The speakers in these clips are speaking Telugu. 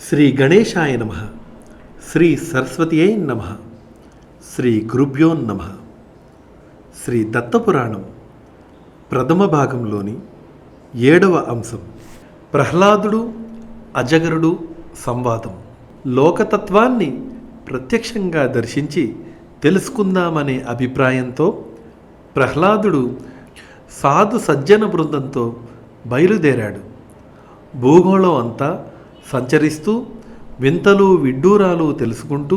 శ్రీ గణేశాయ నమః. శ్రీ సరస్వతియై నమః. శ్రీ గురుభ్యో నమః. శ్రీ దత్తపురాణం ప్రథమ భాగంలోని 7వ అంశం ప్రహ్లాదుడు అజగరుడు సంవాదం. లోకతత్వాన్ని ప్రత్యక్షంగా దర్శించి తెలుసుకుందామనే అభిప్రాయంతో ప్రహ్లాదుడు సాధు సజ్జన బృందంతో బయలుదేరాడు. భూగోళం అంతా సంచరిస్తూ వింతలు విడ్డూరాలు తెలుసుకుంటూ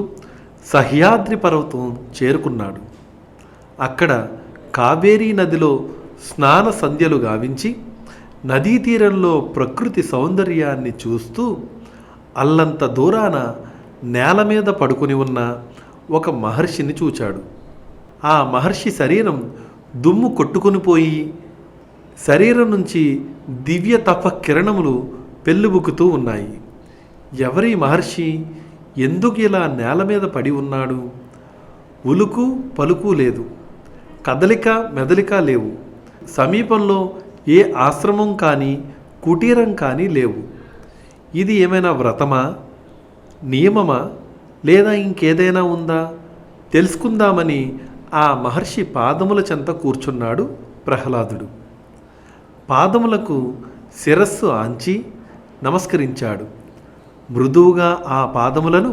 సహ్యాద్రి పర్వతం చేరుకున్నాడు. అక్కడ కావేరీ నదిలో స్నాన సంధ్యలు గావించి నదీ తీరంలో ప్రకృతి సౌందర్యాన్ని చూస్తూ అల్లంత దూరాన నేల మీద పడుకుని ఉన్న ఒక మహర్షిని చూచాడు. ఆ మహర్షి శరీరం దుమ్ము కొట్టుకునిపోయి శరీరం నుంచి దివ్య తప కిరణములు పెళ్ళుబుకుతూ ఉన్నాయి. ఎవరి మహర్షి? ఎందుకు ఇలా నేల మీద పడి ఉన్నాడు? ఉలుకు పలుకు లేదు, కదలిక మెదలిక లేవు. సమీపంలో ఏ ఆశ్రమం కానీ కుటీరం కానీ లేవు. ఇది ఏమైనా వ్రతమా, నియమమా, లేదా ఇంకేదైనా ఉందా? తెలుసుకుందామని ఆ మహర్షి పాదముల చెంత కూర్చున్నాడు ప్రహ్లాదుడు. పాదములకు శిరస్సు ఆంచి నమస్కరించాడు. మృదువుగా ఆ పాదములను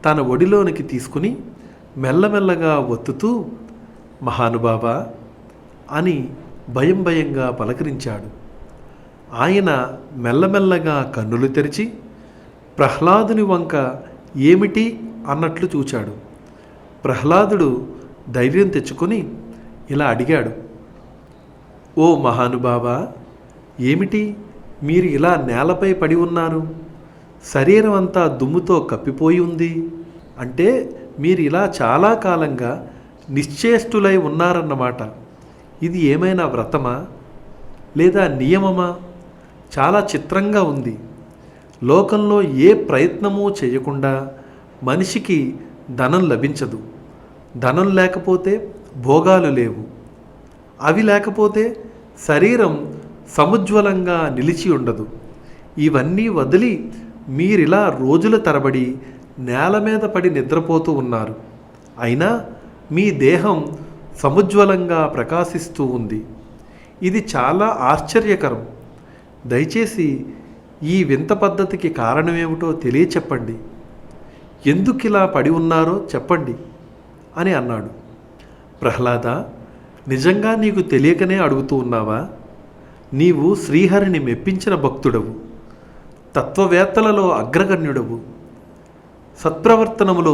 తన ఒడిలోనికి తీసుకుని మెల్లమెల్లగా ఒత్తుతూ మహానుభావా అని భయం భయంగా పలకరించాడు. ఆయన మెల్లమెల్లగా కన్నులు తెరిచి ప్రహ్లాదుని వంక ఏమిటి అన్నట్లు చూచాడు. ప్రహ్లాదుడు ధైర్యం తెచ్చుకొని ఇలా అడిగాడు, ఓ మహానుభావా, ఏమిటి మీరు ఇలా నేలపై పడి ఉన్నారు? శరీరం అంతా దుమ్ముతో కప్పిపోయి ఉంది. అంటే మీరు ఇలా చాలా కాలంగా నిశ్చేష్టులై ఉన్నారన్నమాట. ఇది ఏమైనా వ్రతమా లేదా నియమమా? చాలా చిత్రంగా ఉంది. లోకంలో ఏ ప్రయత్నమూ చేయకుండా మనిషికి ధనం లభించదు. ధనం లేకపోతే భోగాలు లేవు. అవి లేకపోతే శరీరం సముజ్వలంగా నిలిచి ఉండదు. ఇవన్నీ వదిలి మీరిలా రోజుల తరబడి నేల మీద పడి నిద్రపోతూ ఉన్నారు. అయినా మీ దేహం సముజ్వలంగా ప్రకాశిస్తూ ఉంది. ఇది చాలా ఆశ్చర్యకరం. దయచేసి ఈ వింత పద్ధతికి కారణమేమిటో తెలియచెప్పండి. ఎందుకు ఇలా పడి ఉన్నారో చెప్పండి అని అన్నాడు. ప్రహ్లాద, నిజంగా నీకు తెలియకనే అడుగుతూ ఉన్నావా? నీవు శ్రీహరిని మెప్పించిన భక్తుడవు, తత్వవేత్తలలో అగ్రగణ్యుడవు. సత్ప్రవర్తనములో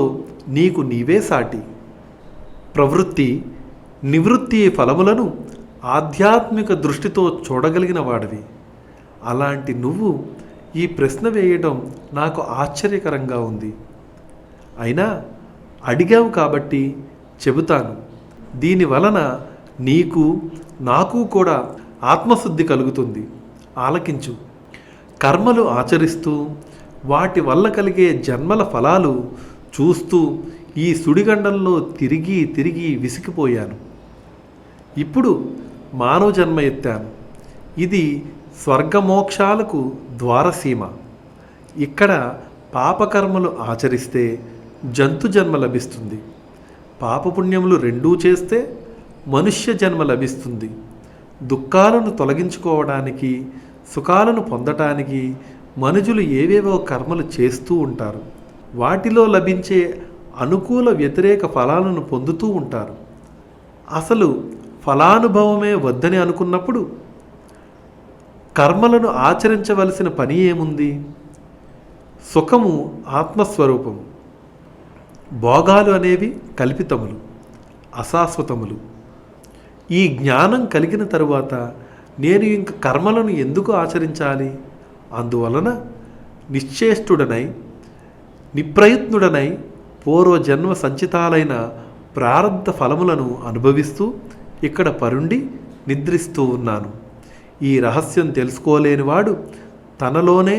నీకు నీవే సాటి. ప్రవృత్తి నివృత్తి ఫలములను ఆధ్యాత్మిక దృష్టితో చూడగలిగిన వాడివి. అలాంటి నువ్వు ఈ ప్రశ్న వేయడం నాకు ఆశ్చర్యకరంగా ఉంది. అయినా అడిగావు కాబట్టి చెబుతాను. దీని వలన నీకు నాకు కూడా ఆత్మశుద్ధి కలుగుతుంది. ఆలకించు. కర్మలు ఆచరిస్తూ వాటి వల్ల కలిగే జన్మల ఫలాలు చూస్తూ ఈ సుడిగండంలో తిరిగి తిరిగి విసిగిపోయాను. ఇప్పుడు మానవ జన్మ ఎత్తాను. ఇది స్వర్గమోక్షాలకు ద్వారసీమ. ఇక్కడ పాపకర్మలు ఆచరిస్తే జంతు జన్మ లభిస్తుంది. పాపపుణ్యములు రెండూ చేస్తే మనుష్య జన్మ లభిస్తుంది. దుఃఖాలను తొలగించుకోవడానికి, సుఖాలను పొందటానికి మనుషులు ఏవేవో కర్మలు చేస్తూ ఉంటారు. వాటిలో లభించే అనుకూల వ్యతిరేక ఫలాలను పొందుతూ ఉంటారు. అసలు ఫలానుభవమే వద్దని అనుకున్నప్పుడు కర్మలను ఆచరించవలసిన పని ఏముంది? సుఖము ఆత్మస్వరూపము. భోగాలు అనేవి కల్పితములు, అశాశ్వతములు. ఈ జ్ఞానం కలిగిన తరువాత నేను ఇంక కర్మలను ఎందుకు ఆచరించాలి? అందువలన నిశ్చేష్టుడనై నిప్రయత్నుడనై పూర్వజన్మ సంచితాలైన ప్రారబ్ధ ఫలములను అనుభవిస్తూ ఇక్కడ పరుండి నిద్రిస్తూ ఉన్నాను. ఈ రహస్యం తెలుసుకోలేనివాడు తనలోనే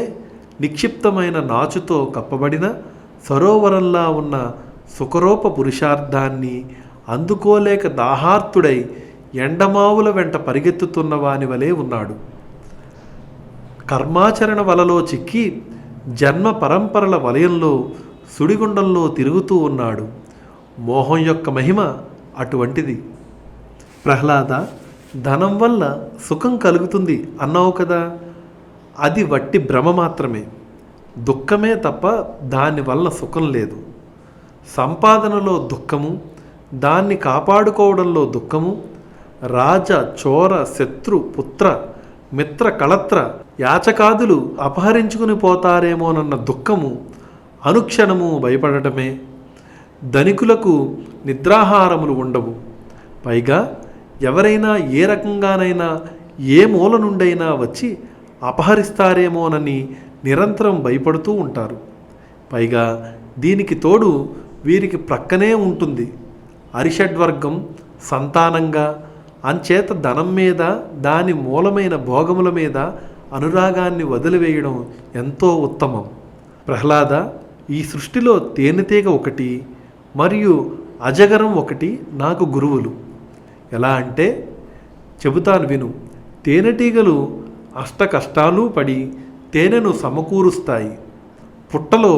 నిక్షిప్తమైన నాచుతో కప్పబడిన సరోవరంలా ఉన్న సుఖరూప పురుషార్థాన్ని అందుకోలేక దాహార్తుడై ఎండమావుల వెంట పరిగెత్తుతున్న వాని వలె ఉన్నాడు. కర్మాచరణ వలలో చిక్కి జన్మ పరంపరల వలయంలో సుడిగుండంలో తిరుగుతూ ఉన్నాడు. మోహం యొక్క మహిమ అటువంటిది. ప్రహ్లాద, ధనం వల్ల సుఖం కలుగుతుంది అన్నావు కదా, అది వట్టి భ్రమ మాత్రమే. దుఃఖమే తప్ప దానివల్ల సుఖం లేదు. సంపాదనలో దుఃఖము, దాన్ని కాపాడుకోవడంలో దుఃఖము, రాజ చోర శత్రు పుత్ర మిత్ర కళత్ర యాచకాదులు అపహరించుకుని పోతారేమోనన్న దుఃఖము, అనుక్షణము భయపడటమే. ధనికులకు నిద్రాహారములు ఉండవు. పైగా ఎవరైనా ఏ రకంగానైనా ఏ మూల నుండైనా వచ్చి అపహరిస్తారేమోనని నిరంతరం భయపడుతూ ఉంటారు. పైగా దీనికి తోడు వీరికి ప్రక్కనే ఉంటుంది అరిషడ్వర్గం సంతానంగా. అంచేత ధనం మీద, దాని మూలమైన భోగముల మీద అనురాగాన్ని వదిలివేయడం ఎంతో ఉత్తమం. ప్రహ్లాద, ఈ సృష్టిలో తేనెటీగ ఒకటి మరియు అజగరం ఒకటి నాకు గురువులు. ఎలా అంటే చెబుతాను విను. తేనెటీగలు అష్ట కష్టాలు పడి తేనెను సమకూరుస్తాయి. పుట్టలో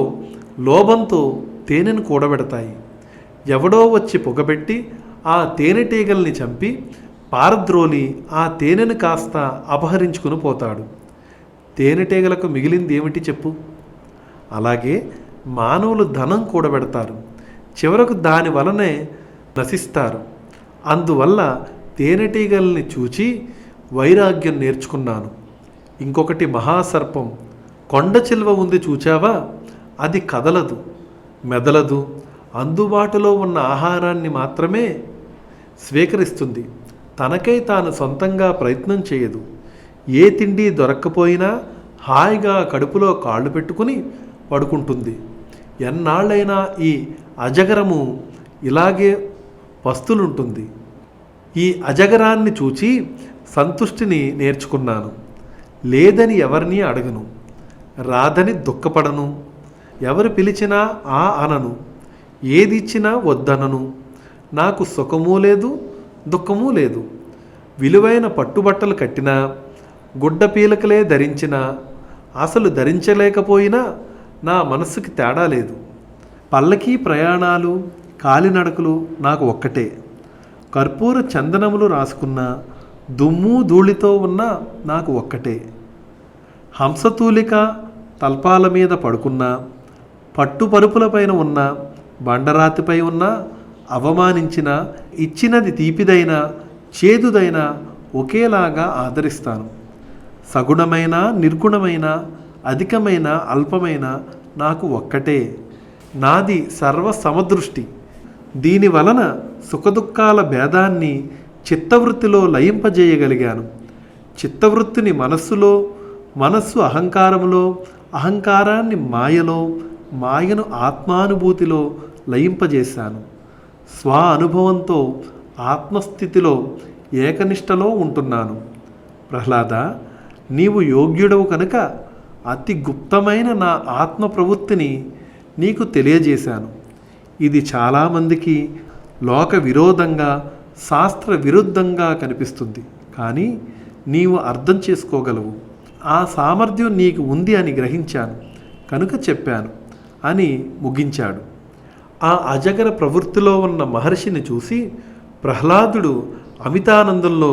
లోభంతో తేనెను కూడబెడతాయి. ఎవడో వచ్చి పొగబెట్టి ఆ తేనెటీగల్ని చంపి పారద్రోలి ఆ తేనెను కాస్త అపహరించుకుని పోతాడు. తేనెటీగలకు మిగిలింది ఏమిటి చెప్పు? అలాగే మానవులు ధనం కూడబెడతారు, చివరకు దాని వలనే నశిస్తారు. అందువల్ల తేనెటీగల్ని చూచి వైరాగ్యం నేర్చుకున్నాను. ఇంకొకటి మహాసర్పం, కొండ చిల్వ ఉంది చూచావా? అది కదలదు, మెదలదు, అందుబాటులో ఉన్న ఆహారాన్ని మాత్రమే స్వీకరిస్తుంది. తనకై తాను సొంతంగా ప్రయత్నం చేయదు. ఏ తిండి దొరక్కపోయినా హాయిగా కడుపులో కాళ్ళు పెట్టుకుని పడుకుంటుంది. ఎన్నాళ్ళైనా ఈ అజగరము ఇలాగే పస్తులుంటుంది. ఈ అజగరాన్ని చూచి సంతుష్టిని నేర్చుకున్నాను. లేదని ఎవరిని అడగను, రాదని దుఃఖపడను, ఎవరు పిలిచినా ఆ అనను, ఏదిచ్చినా వద్దనను. నాకు సుఖమూ లేదు, దుఃఖమూ లేదు. విలువైన పట్టుబట్టలు కట్టినా, గుడ్డ పీలకలే ధరించినా, అసలు ధరించలేకపోయినా నా మనస్సుకి తేడా లేదు. పల్లకీ ప్రయాణాలు, కాలినడకలు నాకు ఒక్కటే. కర్పూర చందనములు రాసుకున్న, దుమ్ము ధూళితో ఉన్న నాకు ఒక్కటే. హంసతూలిక తల్పాల మీద పడుకున్న, పట్టుపరుపులపైన ఉన్న, బండరాతిపై ఉన్న, అవమానించిన, ఇచ్చినది తీపిదైనా చేదుదైనా ఒకేలాగా ఆదరిస్తాను. సగుణమైన నిర్గుణమైన, అధికమైన అల్పమైన నాకు ఒక్కటే. నాది సర్వ సమదృష్టి. దీనివలన సుఖదుఖాల భేదాన్ని చిత్తవృత్తిలో లయింపజేయగలిగాను. చిత్తవృత్తిని మనస్సులో, మనస్సు అహంకారములో, అహంకారాన్ని మాయలో, మాయను ఆత్మానుభూతిలో లయింపజేశాను. స్వ అనుభవంతో ఆత్మస్థితిలో ఏకనిష్టలో ఉంటున్నాను. ప్రహ్లాద, నీవు యోగ్యుడవు కనుక అతి గుప్తమైన నా ఆత్మ ప్రవృత్తిని నీకు తెలియజేశాను. ఇది చాలామందికి లోక విరోధంగా, శాస్త్ర విరుద్ధంగా కనిపిస్తుంది. కానీ నీవు అర్థం చేసుకోగలవు. ఆ సామర్థ్యం నీకు ఉంది అని గ్రహించాను కనుక చెప్పాను అని ముగించాడు. ఆ అజగర ప్రవృత్తిలో ఉన్న మహర్షిని చూసి ప్రహ్లాదుడు అమితానందంలో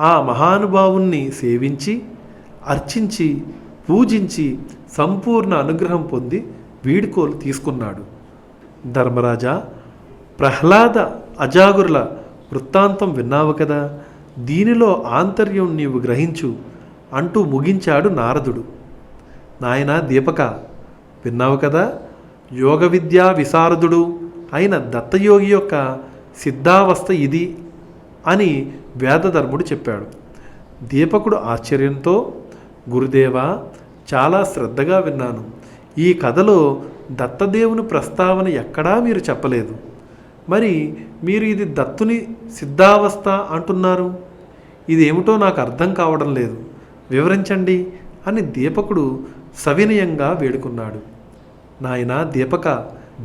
ఆ మహానుభావుణ్ణి సేవించి, అర్చించి, పూజించి సంపూర్ణ అనుగ్రహం పొంది వీడుకోలు తీసుకున్నాడు. ధర్మరాజా, ప్రహ్లాద అజాగురుల వృత్తాంతం విన్నావు కదా, దీనిలో ఆంతర్యం నీవు గ్రహించు అంటూ ముగించాడు నారదుడు. నాయనా దీపక, విన్నావు కదా, యోగ విద్యా విశారదుడు అయిన దత్తయోగి యొక్క సిద్ధావస్థ ఇది అని వేదధర్ముడు చెప్పాడు. దీపకుడు ఆశ్చర్యంతో, గురుదేవా, చాలా శ్రద్ధగా విన్నాను. ఈ కథలో దత్తదేవుని ప్రస్తావన ఎక్కడా మీరు చెప్పలేదు. మరి మీరు ఇది దత్తుని సిద్ధావస్థ అంటున్నారు. ఇదేమిటో నాకు అర్థం కావడం లేదు, వివరించండి అని దీపకుడు సవినయంగా వేడుకున్నాడు. నాయనా దీపక,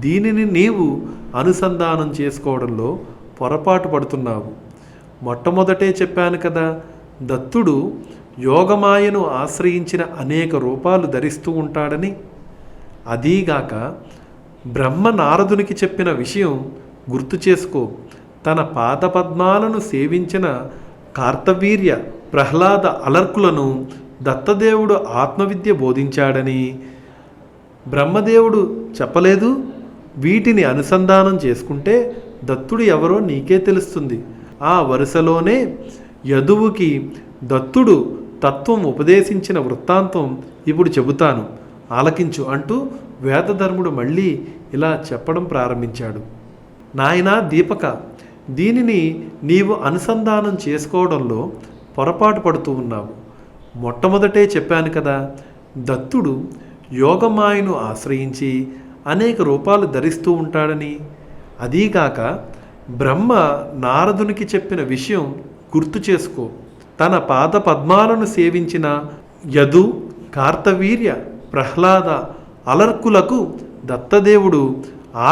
దీనిని నీవు అనుసంధానం చేసుకోవడంలో పొరపాటు పడుతున్నావు. మొట్టమొదటే చెప్పాను కదా, దత్తుడు యోగమాయను ఆశ్రయించిన అనేక రూపాలు ధరిస్తూ ఉంటాడని. అదీగాక బ్రహ్మ నారదునికి చెప్పిన విషయం గుర్తు చేసుకో. తన పాదపద్మాలను సేవించిన కార్తవీర్య ప్రహ్లాద అలర్కులను దత్తదేవుడు ఆత్మవిద్య బోధించాడని బ్రహ్మదేవుడు చెప్పలేదు. వీటిని అనుసంధానం చేసుకుంటే దత్తుడు ఎవరో నీకే తెలుస్తుంది. ఆ వరుసలోనే యదువుకి దత్తుడు తత్వం ఉపదేశించిన వృత్తాంతం ఇప్పుడు చెబుతాను, ఆలకించు అంటూ వేదధర్ముడు మళ్ళీ ఇలా చెప్పడం ప్రారంభించాడు. నాయనా దీపక, దీనిని నీవు అనుసంధానం చేసుకోవడంలో పొరపాటు పడుతూ ఉన్నావు. మొట్టమొదటే చెప్పాను కదా, దత్తుడు యోగమాయను ఆశ్రయించి అనేక రూపాలు ధరిస్తూ ఉంటాడని. అదీగాక బ్రహ్మ నారదునికి చెప్పిన విషయం గుర్తు చేసుకో. తన పాద పద్మాలను సేవించిన యదు, కార్తవీర్య, ప్రహ్లాద అలర్కులకు దత్తదేవుడు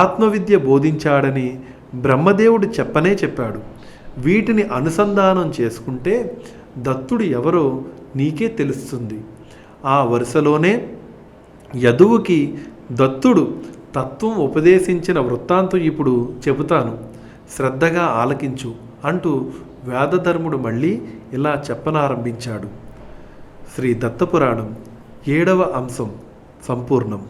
ఆత్మవిద్య బోధించాడని బ్రహ్మదేవుడు చెప్పనే చెప్పాడు. వీటిని అనుసంధానం చేసుకుంటే దత్తుడు ఎవరో నీకే తెలుస్తుంది. ఆ వరుసలోనే యదువుకి దత్తుడు తత్వం ఉపదేశించిన వృత్తాంతం ఇప్పుడు చెబుతాను, శ్రద్ధగా ఆలకించు అంటూ వేదధర్ముడు మళ్ళీ ఇలా చెప్పనారంభించాడు. శ్రీ దత్తపురాణం 7వ అంశం సంపూర్ణం.